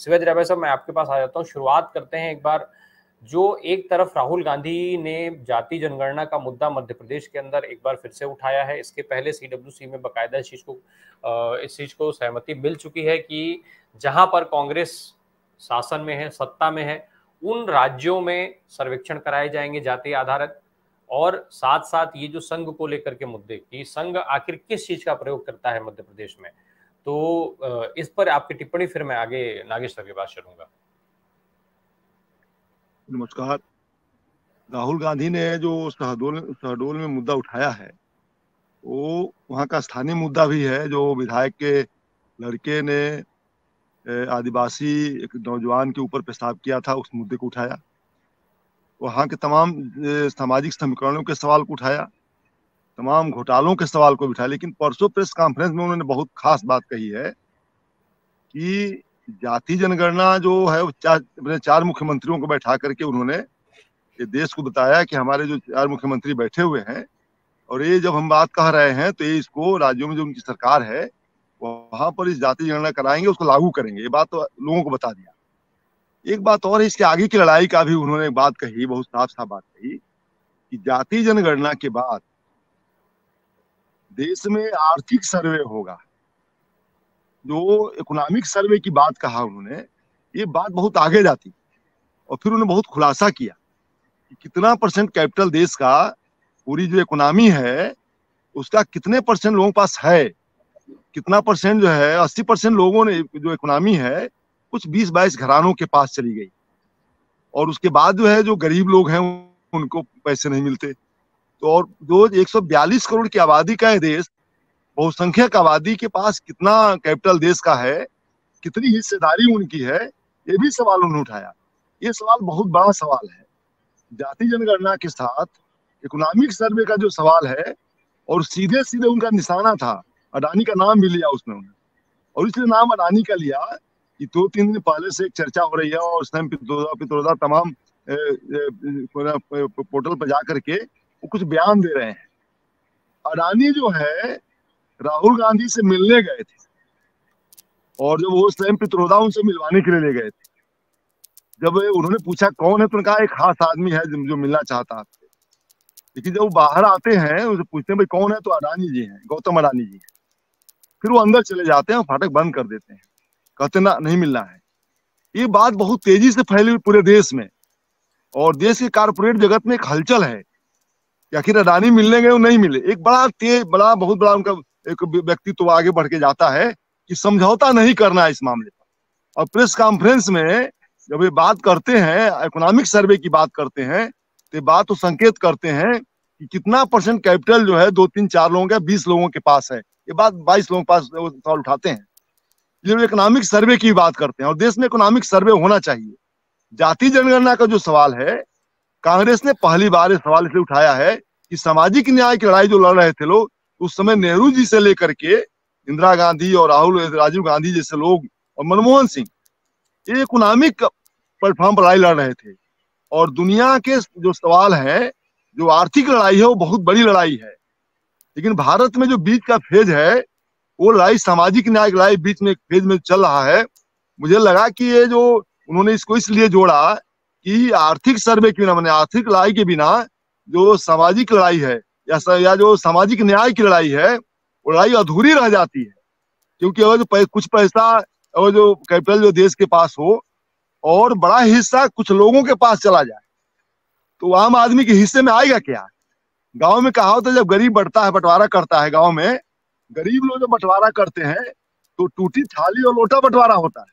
शिवाजी राय साहब, मैं आपके पास आ जाता हूँ। शुरुआत करते हैं एक बार, जो एक तरफ राहुल गांधी ने जाति जनगणना का मुद्दा मध्य प्रदेश के अंदर एक बार फिर से उठाया है। इसके पहले सीडब्ल्यूसी में बकायदा इस चीज को सहमति मिल चुकी है कि जहां पर कांग्रेस शासन में है, सत्ता में है, उन राज्यों में सर्वेक्षण कराए जाएंगे जाति आधारित। और साथ साथ ये जो संघ को लेकर के मुद्दे कि संघ आखिर किस चीज का प्रयोग करता है मध्य प्रदेश में, तो इस पर आपकी टिप्पणी फिर मैं आगे नागेश सर के पास चलूंगा। नमस्कार। राहुल गांधी ने जो शहडोल में मुद्दा उठाया है, वो वहाँ का स्थानीय मुद्दा भी है। जो विधायक के लड़के ने आदिवासी एक नौजवान के ऊपर पेशाब किया था, उस मुद्दे को उठाया। वहाँ के तमाम सामाजिक समीकरणों के सवाल को उठाया, तमाम घोटालों के सवाल को उठाया। लेकिन परसों प्रेस कॉन्फ्रेंस में उन्होंने बहुत खास बात कही है कि जाति जनगणना जो है वो चार मुख्यमंत्रियों को बैठा करके उन्होंने ये देश को बताया कि हमारे जो 4 मुख्यमंत्री बैठे हुए हैं, और ये जब हम बात कह रहे हैं तो ये इसको राज्यों में जो उनकी सरकार है वहां पर इस जाति जनगणना कराएंगे, उसको लागू करेंगे। ये बात तो लोगों को बता दिया। एक बात और है, इसके आगे की लड़ाई का भी उन्होंने बात कही, बहुत साफ साफ बात कही कि जाति जनगणना के बाद देश में आर्थिक सर्वे होगा। जो इकोनॉमिक सर्वे की बात कहा उन्होंने, ये बात बहुत आगे जाती। और फिर उन्होंने बहुत खुलासा किया कि कितना % कैपिटल देश का, पूरी जो इकोनॉमी है उसका कितने % लोगों के पास है, कितना % जो है 80% लोगों ने जो इकोनॉमी है कुछ 20-22 घरानों के पास चली गई। और उसके बाद जो है जो गरीब लोग हैं उनको पैसे नहीं मिलते। तो और जो 142 करोड़ की आबादी का है देश, बहुसंख्यक आबादी के पास कितना कैपिटल देश का है, कितनी हिस्सेदारी उनकी है, ये भी सवाल उन्होंने उठाया। ये सवाल बहुत बड़ा सवाल है। जाति जनगणना के साथ इकोनॉमिक सर्वे का जो सवाल है, और सीधे सीधे उनका निशाना था, अडानी का नाम भी लिया उसने उन्होंने। और इसलिए नाम अडानी का लिया कि 2-3 दिन पहले से एक चर्चा हो रही है, और उस टाइम पित्रोदा तमाम पोर्टल पर जा करके वो कुछ बयान दे रहे हैं। अडानी जो है राहुल गांधी से मिलने गए थे, और जब वो उस टाइम पित्रोदा उनसे मिलवाने के लिए ले गए थे, जब उन्होंने पूछा कौन है, तो उन्होंने कहा एक खास आदमी है जो मिलना चाहता है। लेकिन जब वो बाहर आते हैं, उनसे पूछते हैं भाई कौन है, तो अडानी जी हैं, गौतम अडानी जी हैं। फिर वो अंदर चले जाते हैं, फाटक बंद कर देते हैं, कहते ना नहीं मिलना है। ये बात बहुत तेजी से फैली हुई पूरे देश में, और देश के कारपोरेट जगत में एक हलचल है कि आखिर अडानी मिलने गए, नहीं मिले। एक बहुत बड़ा उनका एक व्यक्तित्व तो आगे बढ़ के जाता है कि समझौता नहीं करना है इस मामले पर। और प्रेस कॉन्फ्रेंस में जब ये बात करते हैं, इकोनॉमिक सर्वे की बात करते हैं, तो बात तो संकेत करते हैं कि कितना % कैपिटल जो है 2-3-4 लोगों का 20 लोगों के पास है। ये बात 22 लोगों के पास सवाल उठाते हैं। ये इकोनॉमिक सर्वे की बात करते हैं, और देश में इकोनॉमिक सर्वे होना चाहिए। जाति जनगणना का जो सवाल है, कांग्रेस ने पहली बार ये सवाल इसलिए उठाया है कि सामाजिक न्याय की लड़ाई जो लड़ रहे थे लोग, उस समय नेहरू जी से लेकर के इंदिरा गांधी और राजीव गांधी जैसे लोग और मनमोहन सिंह, ये इकोनॉमिक प्लेटफॉर्म पर लड़ाई लड़ रहे थे। और दुनिया के जो सवाल है, जो आर्थिक लड़ाई है, वो बहुत बड़ी लड़ाई है। लेकिन भारत में जो बीच का फेज है, वो लड़ाई सामाजिक न्याय की लड़ाई बीच में एक फेज में चल रहा है। मुझे लगा कि ये जो उन्होंने इसको इसलिए जोड़ा कि आर्थिक सर्वे के बिना, मैंने आर्थिक लड़ाई के बिना जो सामाजिक लड़ाई है या जो सामाजिक न्याय की लड़ाई है, वो लड़ाई अधूरी रह जाती है। क्योंकि अगर जो कुछ पैसा और जो कैपिटल जो देश के पास हो, और बड़ा हिस्सा कुछ लोगों के पास चला जाए, तो आम आदमी के हिस्से में आएगा क्या? गांव में कहा होता है, जब गरीब बढ़ता है, बंटवारा करता है, गांव में गरीब लोग जब बंटवारा करते हैं तो टूटी थाली और लोटा बंटवारा होता है।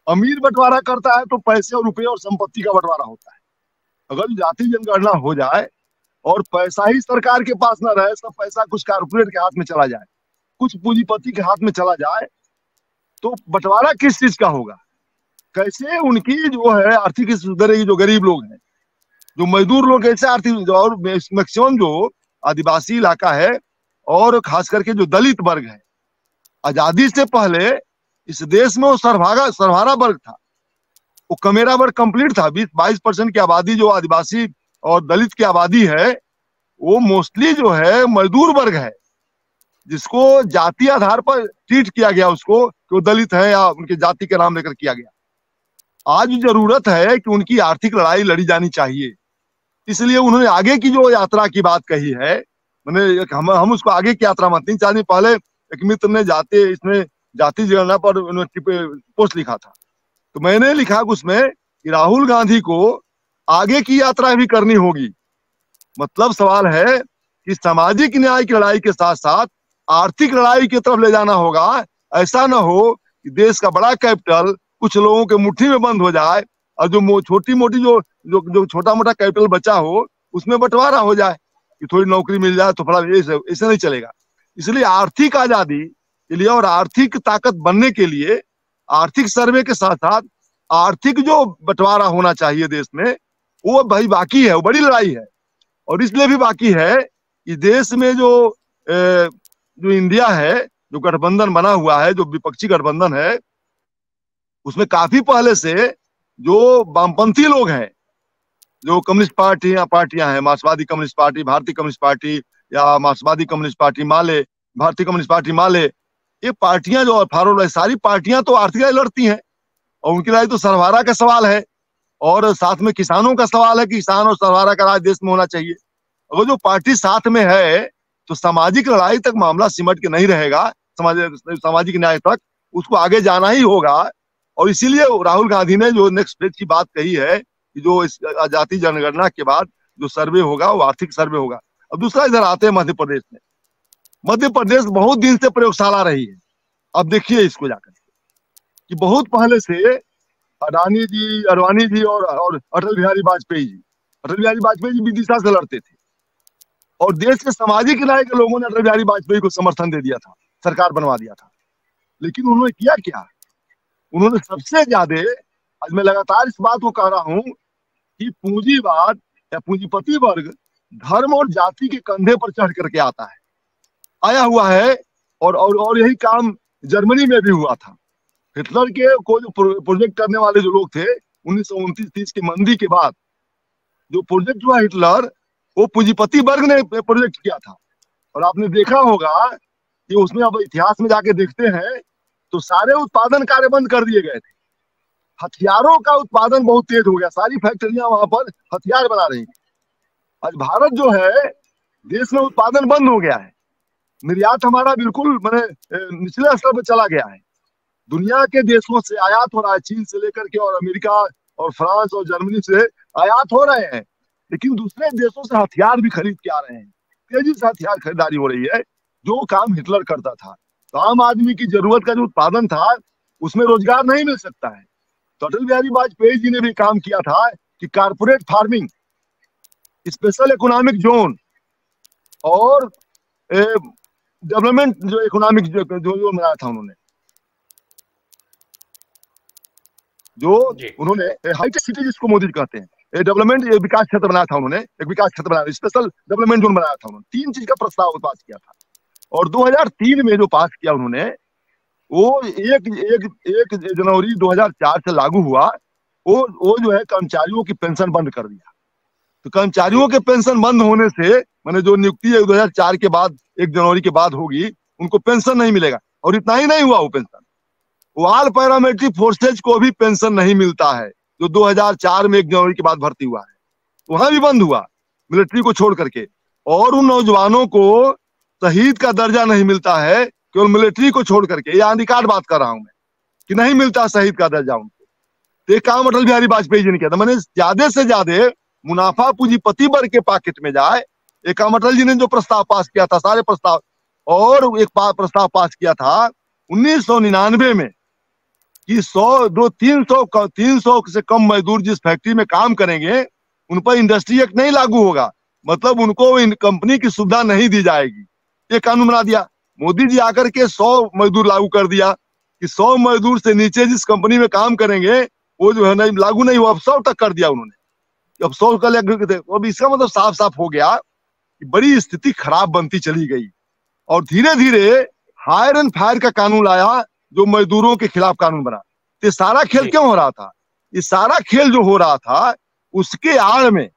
अमीर बंटवारा करता है तो पैसे और रुपये और संपत्ति का बंटवारा होता है। अगर जाति जनगणना हो जाए और पैसा ही सरकार के पास ना रहे, सब पैसा कुछ कारपोरेट के हाथ में चला जाए, कुछ पूंजीपति के हाथ में चला जाए, तो बंटवारा किस चीज का होगा? कैसे उनकी जो है आर्थिक सुधरेगी? जो गरीब लोग हैं, जो मजदूर लोग, कैसे आर्थिक, और मैक्सिमम जो आदिवासी इलाका है और खास करके जो दलित वर्ग है, आजादी से पहले इस देश में वो सर्वहारा वर्ग था, वो कमेरा वर्ग कंप्लीट था। 20-22% की आबादी जो आदिवासी और दलित की आबादी है, वो मोस्टली जो है मजदूर वर्ग है। जिसको जाति आधार पर ट्रीट किया गया, उसको कि वो दलित है या उनके जाति के नाम लेकर किया गया। आज जरूरत है कि उनकी आर्थिक लड़ाई लड़ी जानी चाहिए। इसलिए उन्होंने आगे की जो यात्रा की बात कही है, मैंने हम उसको आगे की यात्रा मत, 3-4 दिन पहले एक मित्र ने इसमें जाति जनगणना पर यूनिवर्सिटी पे पोस्ट लिखा था, तो मैंने लिखा उसमें कि राहुल गांधी को आगे की यात्रा भी करनी होगी। मतलब सवाल है कि सामाजिक न्याय की लड़ाई के साथ साथ आर्थिक लड़ाई की तरफ ले जाना होगा। ऐसा ना हो कि देश का बड़ा कैपिटल कुछ लोगों के मुट्ठी में बंद हो जाए और जो छोटी मोटी जो छोटा मोटा कैपिटल बचा हो उसमें बंटवारा हो जाए कि थोड़ी नौकरी मिल जाए तो फला, ऐसे नहीं चलेगा। इसलिए आर्थिक आजादी के लिए और आर्थिक ताकत बनने के लिए आर्थिक सर्वे के साथ साथ आर्थिक जो बंटवारा होना चाहिए देश में, वो भाई बाकी है, वो बड़ी लड़ाई है। और इसलिए भी बाकी है कि देश में जो इंडिया है, जो गठबंधन बना हुआ है, जो विपक्षी गठबंधन है, उसमें काफी पहले से जो वामपंथी लोग हैं, जो कम्युनिस्ट पार्टियां हैं, मार्क्सवादी कम्युनिस्ट पार्टी, भारतीय कम्युनिस्ट पार्टी या मार्क्सवादी कम्युनिस्ट पार्टी माले, भारतीय कम्युनिस्ट पार्टी माले, ये पार्टियां जो फॉरवर्ड, सारी पार्टियां तो आर्थिक लड़ाई लड़ती हैं और उनकी लड़ाई तो सरवारा का सवाल है और साथ में किसानों का सवाल है कि किसान और सरवारा का राज देश में होना चाहिए। अगर जो पार्टी साथ में है तो सामाजिक लड़ाई तक मामला सिमट के नहीं रहेगा, सामाजिक न्याय तक उसको आगे जाना ही होगा। और इसीलिए राहुल गांधी ने जो नेक्स्ट फेज की बात कही है कि जो इस जाति जनगणना के बाद जो सर्वे होगा वो आर्थिक सर्वे होगा। अब दूसरा इधर आते हैं मध्य प्रदेश में। मध्य प्रदेश बहुत दिन से प्रयोगशाला रही है। अब देखिए इसको जाकर कि बहुत पहले से अडानी जी और अटल बिहारी वाजपेयी जी विदिशा से लड़ते थे और देश के सामाजिक न्याय के लोगों ने अटल बिहारी वाजपेयी को समर्थन दे दिया था, सरकार बनवा दिया था। लेकिन उन्होंने किया क्या? उन्होंने सबसे ज्यादा, आज मैं लगातार इस बात को कह रहा हूं कि पूंजीवाद या पूंजीपति वर्ग धर्म और जाति के कंधे पर चढ़ करके आया हुआ है। और यही काम जर्मनी में भी हुआ था। हिटलर के को जो प्रोजेक्ट करने वाले जो लोग थे 1929-30 की मंदी के बाद जो प्रोजेक्ट हुआ हिटलर, वो पूंजीपति वर्ग ने प्रोजेक्ट किया था। और आपने देखा होगा कि उसमें, अब इतिहास में जाके देखते हैं तो सारे उत्पादन कार्य बंद कर दिए गए थे। हथियारों का उत्पादन बहुत तेज हो गया, सारी फैक्ट्रियां वहां पर हथियार बना रही हैं। आज भारत जो है, देश में उत्पादन बंद हो गया है, निर्यात हमारा बिल्कुल निचले स्तर पर चला गया है। दुनिया के देशों से आयात हो रहा है, चीन से लेकर के और अमेरिका और फ्रांस और जर्मनी से आयात हो रहे हैं, लेकिन दूसरे देशों से हथियार भी खरीद के आ रहे हैं। तेजी से हथियार खरीदारी हो रही है, जो काम हिटलर करता था। तो आम आदमी की जरूरत का जो उत्पादन था उसमें रोजगार नहीं मिल सकता है। तो अटल बिहारी वाजपेयी जी ने भी काम किया था कि corporate farming, special economic zone और डेवलपमेंट जो इकोनॉमिक जो बनाया था उन्होंने, जो उन्होंने हाईटेक सिटी जिसको मोदी कहते हैं, डेवलपमेंट विकास क्षेत्र बनाया था उन्होंने, एक विकास क्षेत्र बनाया, स्पेशल डेवलपमेंट जोन बनाया था उन्होंने। 3 चीज का प्रस्ताव पास किया था और 2003 में जो पास किया उन्होंने, वो 1 जनवरी 2004 से लागू हुआ। वो जो है कर्मचारियों की पेंशन बंद कर दिया। तो कर्मचारियों के पेंशन बंद होने से मैंने जो नियुक्ति 2004 के बाद 1 जनवरी के बाद होगी, उनको पेंशन नहीं मिलेगा। और इतना ही नहीं हुआ, वो पेंशन वाल पैरामिलिट्री फोर्सेज को भी पेंशन नहीं मिलता है, जो 2004 में 1 जनवरी के बाद भर्ती हुआ है, वहां भी बंद हुआ मिलिट्री को छोड़ करके। और उन नौजवानों को शहीद का दर्जा नहीं मिलता है, केवल मिलिट्री को छोड़ करके। यह अधिकार बात कर रहा हूं मैं कि नहीं मिलता शहीद का दर्जा उनको। तो ये काम अटल बिहारी वाजपेयी जी ने किया था। मैंने ज्यादा से ज्यादा मुनाफा पूंजीपति वर्ग के पॉकेट में जाए, एक काम अटल जी ने जो प्रस्ताव पास किया था, सारे प्रस्ताव, और एक प्रस्ताव पास किया था 1999 में कि 300 से कम मजदूर जिस फैक्ट्री में काम करेंगे उन पर इंडस्ट्री एक्ट नहीं लागू होगा, मतलब उनको कंपनी की सुविधा नहीं दी जाएगी। ये कानून बना दिया मोदी जी आकर के। 100 मजदूर लागू कर दिया कि 100 मजदूर से नीचे जिस कंपनी में काम करेंगे वो जो है नहीं, लागू नहीं हुआ, अब 100 तक कर दिया उन्होंने। अब 100 का थे। अब इसका मतलब साफ साफ हो गया कि बड़ी स्थिति खराब बनती चली गई। और धीरे धीरे हायर एंड फायर का कानून लाया, जो मजदूरों के खिलाफ कानून बना। तो सारा खेल क्यों हो रहा था? ये सारा खेल जो हो रहा था उसके आड़ में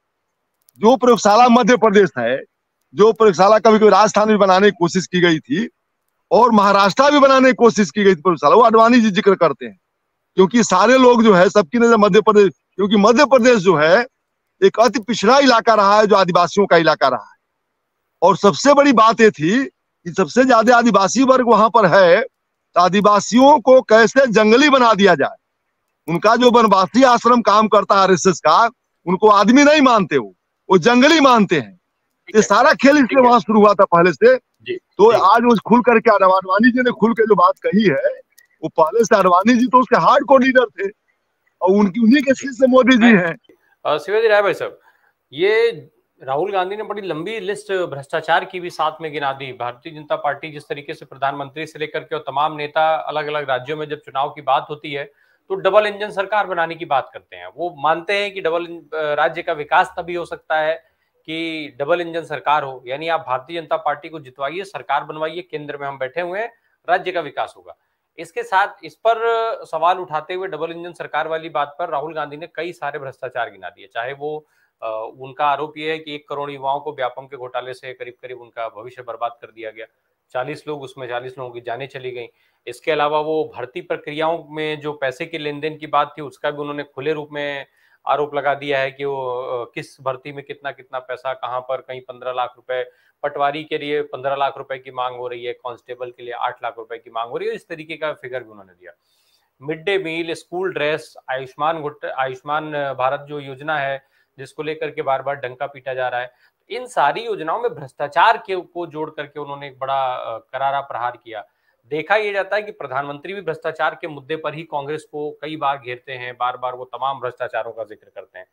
जो प्रयोगशाला मध्य प्रदेश है, जो प्रयोगशाला कभी कभी राजस्थान में बनाने की कोशिश की गई थी, और महाराष्ट्र भी बनाने की कोशिश की गई थी प्रयोगशाला, वो अडवाणी जी जिक्र करते हैं। क्योंकि सारे लोग जो है सबकी नजर मध्य प्रदेश, क्योंकि मध्य प्रदेश जो है एक अति पिछड़ा इलाका रहा है, जो आदिवासियों का इलाका रहा है। और सबसे बड़ी बात ये थी कि सबसे ज्यादा आदिवासी वर्ग वहां पर है, तो आदिवासियों को कैसे जंगली बना दिया जाए। उनका जो वनवासी आश्रम काम करता है आरएसएस का, उनको आदमी नहीं मानते, वो जंगली मानते हैं। ये सारा खेल इसलिए वहां शुरू हुआ था पहले से। तो आज वो खुल करके अडवाणी जी ने खुल के जो बात कही है, वो पहले से अडवाणी जी तो उसके हार्ड कोर लीडर थे, और उनकी उन्हीं के शिष्य मोदी जी हैं। शिवाजी राय भाई साहब, ये राहुल गांधी ने बड़ी लंबी लिस्ट भ्रष्टाचार की भी साथ में गिना दी। भारतीय जनता पार्टी जिस तरीके से प्रधानमंत्री से लेकर के और तमाम नेता अलग अलग राज्यों में जब चुनाव की बात होती है तो डबल इंजन सरकार बनाने की बात करते हैं। वो मानते हैं कि डबल राज्य का विकास तभी हो सकता है कि डबल इंजन सरकार हो, यानी आप भारतीय जनता पार्टी को जितवाइए, सरकार बनवाइए, केंद्र में हम बैठे हुए हैं, राज्य का विकास होगा। इसके साथ इस पर सवाल उठाते हुए डबल इंजन सरकार वाली बात पर राहुल गांधी ने कई सारे भ्रष्टाचार गिना दिए। चाहे वो उनका आरोप यह है कि 1 करोड़ युवाओं को व्यापम के घोटाले से करीब करीब उनका भविष्य बर्बाद कर दिया गया, 40 लोग, उसमें 40 लोगों की जानें चली गई। इसके अलावा वो भर्ती प्रक्रियाओं में जो पैसे के लेन देन की बात थी उसका भी उन्होंने खुले रूप में आरोप लगा दिया है कि वो किस भर्ती में कितना कितना पैसा कहां पर, कहीं 15 लाख रुपए, पटवारी के लिए 15 लाख रुपए की मांग हो रही है, कांस्टेबल के लिए 8 लाख रुपए की मांग हो रही है। इस तरीके का फिगर भी उन्होंने दिया। Mid day meal, school dress, Ayushman Bharat जो योजना है जिसको लेकर के बार बार डंका पीटा जा रहा है, इन सारी योजनाओं में भ्रष्टाचार को जोड़ करके उन्होंने एक बड़ा करारा प्रहार किया। देखा यह जाता है कि प्रधानमंत्री भी भ्रष्टाचार के मुद्दे पर ही कांग्रेस को कई बार घेरते हैं, बार बार वो तमाम भ्रष्टाचारों का जिक्र करते हैं।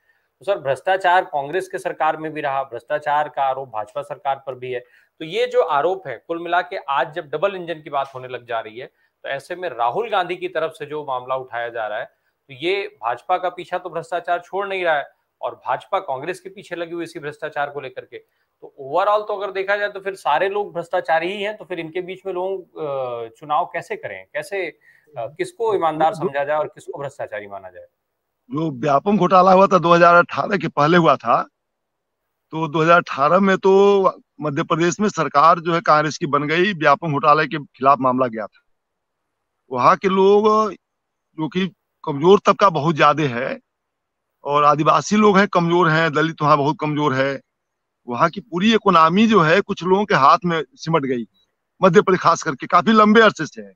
तो सर, भ्रष्टाचार कांग्रेस के सरकार में भी रहा, भ्रष्टाचार का आरोप भाजपा सरकार पर भी है। तो ये जो आरोप है कुल मिला के आज जब डबल इंजन की बात होने लग जा रही है, तो ऐसे में राहुल गांधी की तरफ से जो मामला उठाया जा रहा है, तो ये भाजपा का पीछा तो भ्रष्टाचार छोड़ नहीं रहा है और भाजपा कांग्रेस के पीछे लगी हुई इसी भ्रष्टाचार को लेकर के। तो ओवरऑल तो अगर देखा जाए तो फिर सारे लोग भ्रष्टाचारी ही हैं, तो फिर इनके बीच में लोग चुनाव कैसे करें, कैसे किसको ईमानदार समझा जाए और किसको भ्रष्टाचारी माना जाए? जो व्यापम घोटाला हुआ था 2018 के पहले हुआ था, तो 2018 में तो मध्य प्रदेश में सरकार जो है कांग्रेस की बन गई, व्यापम घोटाले के खिलाफ मामला गया था। वहां के लोग जो कि कमजोर तबका बहुत ज्यादा है, और आदिवासी लोग हैं कमजोर हैं, दलित वहां बहुत कमजोर है। वहां की पूरी इकोनॉमी जो है कुछ लोगों के हाथ में सिमट गई, मध्य प्रदेश खास करके काफी लंबे अरसे से है।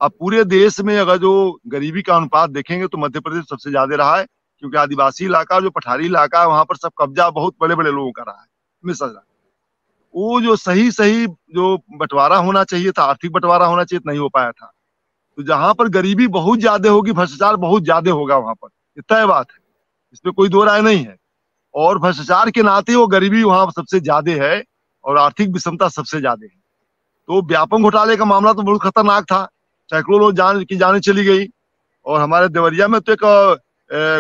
अब पूरे देश में अगर जो गरीबी का अनुपात देखेंगे तो मध्य प्रदेश सबसे ज्यादा रहा है, क्योंकि आदिवासी इलाका जो पठारी इलाका है वहां पर सब कब्जा बहुत बड़े बड़े लोगों का रहा है हमेशा। वो जो सही सही जो बंटवारा होना चाहिए था, आर्थिक बंटवारा होना चाहिए, नहीं हो पाया था। तो जहां पर गरीबी बहुत ज्यादा होगी, भ्रष्टाचार बहुत ज्यादा होगा वहां पर, तय बात है, इसमें कोई दो राय नहीं है। और भ्रष्टाचार के नाते वो गरीबी वहां सबसे ज्यादा है और आर्थिक विषमता सबसे ज्यादा है। तो व्यापम घोटाले का मामला तो बहुत खतरनाक था, सैकड़ों लोग जान चली गई। और हमारे देवरिया में तो एक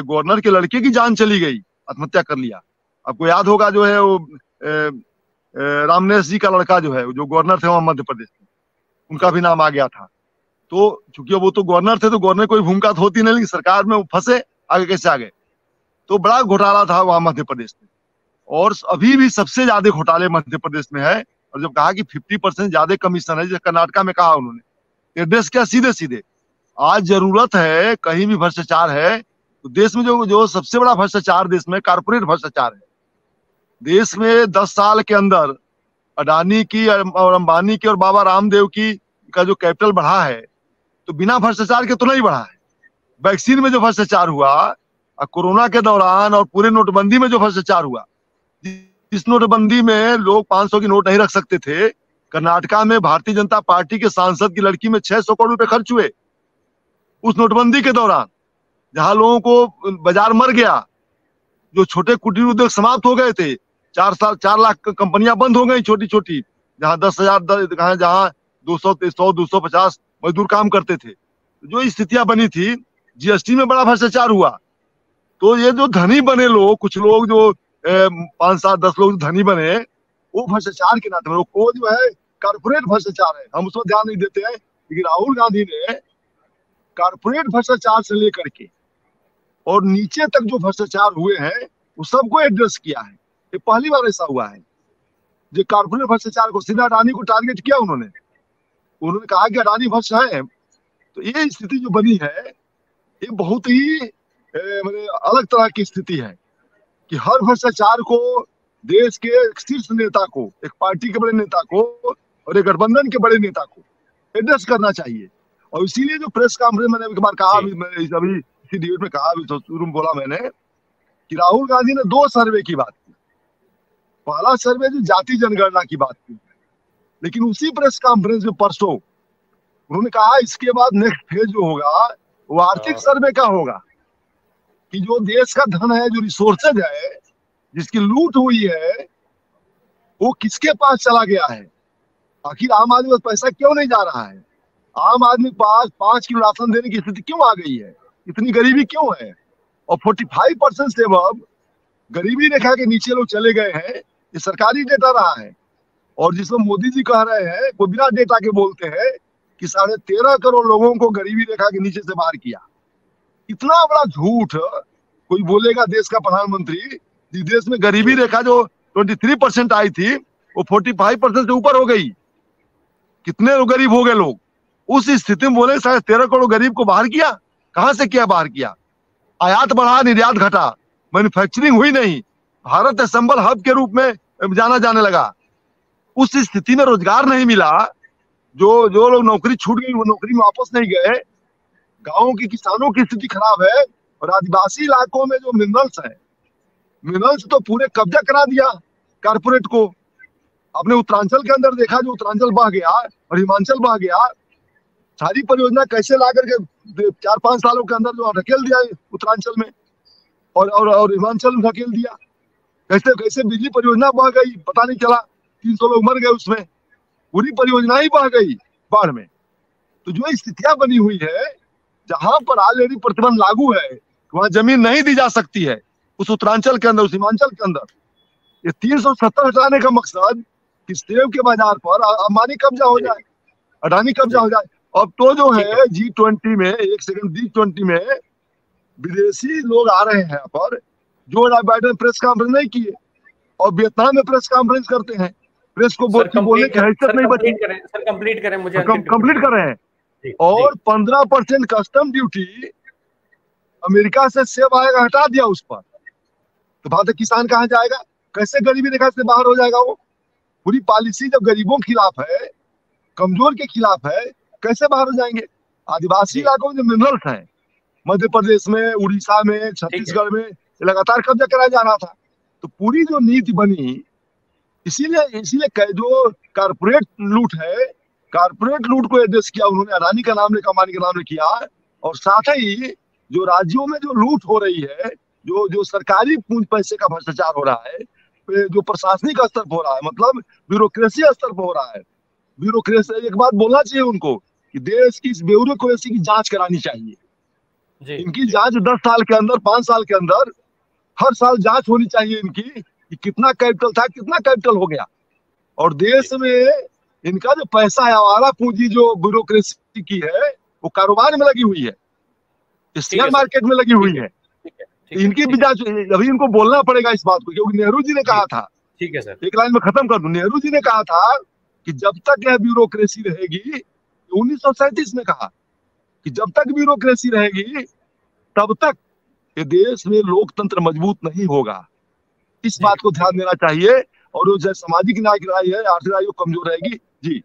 गवर्नर के लड़के की जान चली गई, आत्महत्या कर लिया। आपको याद होगा जो है वो रामनेश जी का लड़का जो है, जो गवर्नर थे वहां मध्य प्रदेश में, उनका भी नाम आ गया था। तो चूंकि वो तो गवर्नर थे तो गवर्नर कोई भूमिका तो होती नहीं, लेकिन सरकार में वो फंसे, आगे कैसे आगे। तो बड़ा घोटाला था वहां मध्य प्रदेश में। और अभी भी सबसे ज्यादा घोटाले मध्य प्रदेश में है। और जब कहा कि 50% ज्यादा कमीशन है, जैसे कर्नाटका में कहा उन्होंने, एड्रेस क्या सीधे सीधे आज जरूरत है, कहीं भी भ्रष्टाचार है तो देश में जो सबसे बड़ा भ्रष्टाचार देश में कारपोरेट भ्रष्टाचार है। देश में 10 साल के अंदर अडानी की और अंबानी की और बाबा रामदेव की का जो कैपिटल बढ़ा है, तो बिना भ्रष्टाचार के तो नहीं बढ़ा है। वैक्सीन में जो भ्रष्टाचार हुआ, कोरोना के दौरान और पूरे नोटबंदी में जो भ्रष्टाचार हुआ, इस नोटबंदी में लोग 500 की नोट नहीं रख सकते थे। कर्नाटका में भारतीय जनता पार्टी के सांसद की लड़की में 600 करोड़ रुपए खर्च हुए उस नोटबंदी के दौरान, जहां लोगों को बाजार मर गया, जो छोटे कुटीर उद्योग समाप्त हो गए थे, 4 लाख कंपनियां बंद हो गई छोटी छोटी, जहां 10,000 जहां 250 मजदूर काम करते थे। जो स्थितियां बनी थी, जीएसटी में बड़ा भ्रष्टाचार हुआ। तो ये जो धनी बने लोग, कुछ लोग जो 5, 7, 10 लोग धनी बने, वो भ्रष्टाचार के नाते वो जो है कारपोरेट भ्रष्टाचार है, हम उसको ध्यान नहीं देते हैं। लेकिन राहुल गांधी ने कारपोरेट भ्रष्टाचार से लेकर के और नीचे तक जो भ्रष्टाचार हुए हैं वो सबको एड्रेस किया है। ये पहली बार ऐसा हुआ है जो कारपोरेट भ्रष्टाचार को, सीधा अडानी को टारगेट किया उन्होंने। उन्होंने कहा कि अडानी भ्रष्ट है। तो ये स्थिति जो बनी है, ये बहुत ही अलग तरह की स्थिति है कि हर भ्रष्टाचार को देश के एक शीर्ष नेता को, एक पार्टी के बड़े नेता को और एक गठबंधन के बड़े नेता को एड्रेस करना चाहिए। और इसीलिए जो प्रेस कॉन्फ्रेंस मैंने एक बार कहा, अभी इसी डिबेट में कहा, अभी शुरू में बोला मैंने कि राहुल गांधी ने 2 सर्वे की बात की। पहला सर्वे जो जाति जनगणना की बात की, लेकिन उसी प्रेस कॉन्फ्रेंस में परसों उन्होंने कहा इसके बाद नेक्स्ट फेज जो होगा वो आर्थिक सर्वे का होगा, कि जो देश का धन है, जो रिसोर्सेज है, जिसकी लूट हुई है, वो किसके पास चला गया है। आखिर आम आदमी को पैसा क्यों नहीं जा रहा है? आम आदमी के पास 5 किलो राशन देने की स्थिति क्यों आ गई है? इतनी गरीबी क्यों है? और 45% से अब गरीबी रेखा के नीचे लोग चले गए हैं, ये सरकारी डेटा रहा है। और जिसमें मोदी जी कह रहे हैं, वो बिना डेटा के बोलते हैं कि 13.5 करोड़ लोगों को गरीबी रेखा के नीचे से बाहर किया। इतना बड़ा झूठ कोई बोलेगा देश का प्रधानमंत्री, जिस देश में गरीबी रेखा जो 23% आई थी वो 45% से ऊपर हो गई। कितने गरीब हो गए लोग? उस स्थिति में बोले 13.5 करोड़ गरीब को बाहर किया। कहां से किया? बाहर किया। आयात बढ़ा, निर्यात घटा, मैन्युफैक्चरिंग हुई नहीं, भारत असंबल हब के रूप में जाना जाने लगा। उस स्थिति में रोजगार नहीं मिला, जो लोग नौकरी छूट गई वो नौकरी में वापस नहीं गए। गांवों के किसानों की स्थिति खराब है। और आदिवासी इलाकों में जो मिनरल्स है, मिनरल्स तो पूरे कब्जा करा दिया कारपोरेट को। आपने उत्तरांचल के अंदर देखा, जो उत्तरांचल बह गया और हिमाचल बह गया, सारी परियोजना कैसे ला करके 4-5 सालों के अंदर जो ढकेल दिया उत्तरांचल में और हिमाचल में ढकेल दिया। कैसे कैसे बिजली परियोजना बह गई, पता नहीं चला, 300 लोग मर गए उसमें, पूरी परियोजना ही बह गई बाढ़ में। तो जो स्थितियां बनी हुई है, जहां पर ऑलरेडी प्रतिबंध लागू है, वहां जमीन नहीं दी जा सकती है, उस उत्तरांचल के अंदर, उस हिमाचल के अंदर। ये 370 हटाने का मकसद कि सेब के बाजार पर अंबानी कब्जा हो जाए, अडानी कब्जा हो जाए। अब तो जो है G20 में, एक सेकंड, G20 में विदेशी लोग आ रहे हैं यहाँ पर, जो बाइडेन प्रेस कॉन्फ्रेंस नहीं किए, और वियतनाम में प्रेस कॉन्फ्रेंस करते हैं। प्रेस को बोलने की हैसियत नहीं बची। सर कंप्लीट करें, मुझे कंप्लीट कर रहे हैं। और 15% कस्टम ड्यूटी अमेरिका से सेब आएगा, हटा दिया उस पर। तो भारत किसान कहाँ जाएगा? कैसे गरीबी रेखा से बाहर हो जाएगा वो? पूरी पॉलिसी जब गरीबों के खिलाफ है, कमजोर के खिलाफ है, कैसे बाहर हो जाएंगे? आदिवासी इलाकों में जो मिनरल्स हैं, मध्य प्रदेश में, उड़ीसा में, छत्तीसगढ़ में, लगातार कब्जा कराया जा रहा था। तो पूरी जो नीति बनी, इसीलिए जो कारपोरेट लूट है, कारपोरेट लूट को एड्रेस किया उन्होंने, अडानी का नाम लेकर, अंबानी का नाम लेकर किया। और साथ ही जो राज्यों में जो लूट हो रही है, जो सरकारी पूंज पैसे का भ्रष्टाचार हो रहा है, जो प्रशासनिक स्तर पर हो रहा है, मतलब ब्यूरोक्रेसी स्तर पर हो रहा है। ब्यूरोक्रेसी, एक बात बोलना चाहिए उनको कि देश की इस ब्यूरोक्रेसी की जांच करानी चाहिए। इनकी जांच 10 साल के अंदर, 5 साल के अंदर, हर साल जांच होनी चाहिए इनकी कि कितना कैपिटल था, कितना कैपिटल हो गया। और देश में इनका जो पैसा है, आवारा पूंजी जो ब्यूरोक्रेसी की है, वो कारोबार में लगी हुई है, शेयर मार्केट में लगी हुई है। इनकी भी जांच, अभी इनको बोलना पड़ेगा इस बात को, क्योंकि नेहरू जी ने कहा था, ठीक है सर, एक लाइन में खत्म कर दूं, नेहरू जी ने कहा था कि जब तक यह ब्यूरोक्रेसी रहेगी, 1937 में कहा कि जब तक ब्यूरोक्रेसी रहेगी तब तक ये देश में लोकतंत्र मजबूत नहीं होगा। इस बात को ध्यान देना चाहिए। और जो सामाजिक न्याय की राय है, आर्थिक राय कमजोर रहेगी। जी।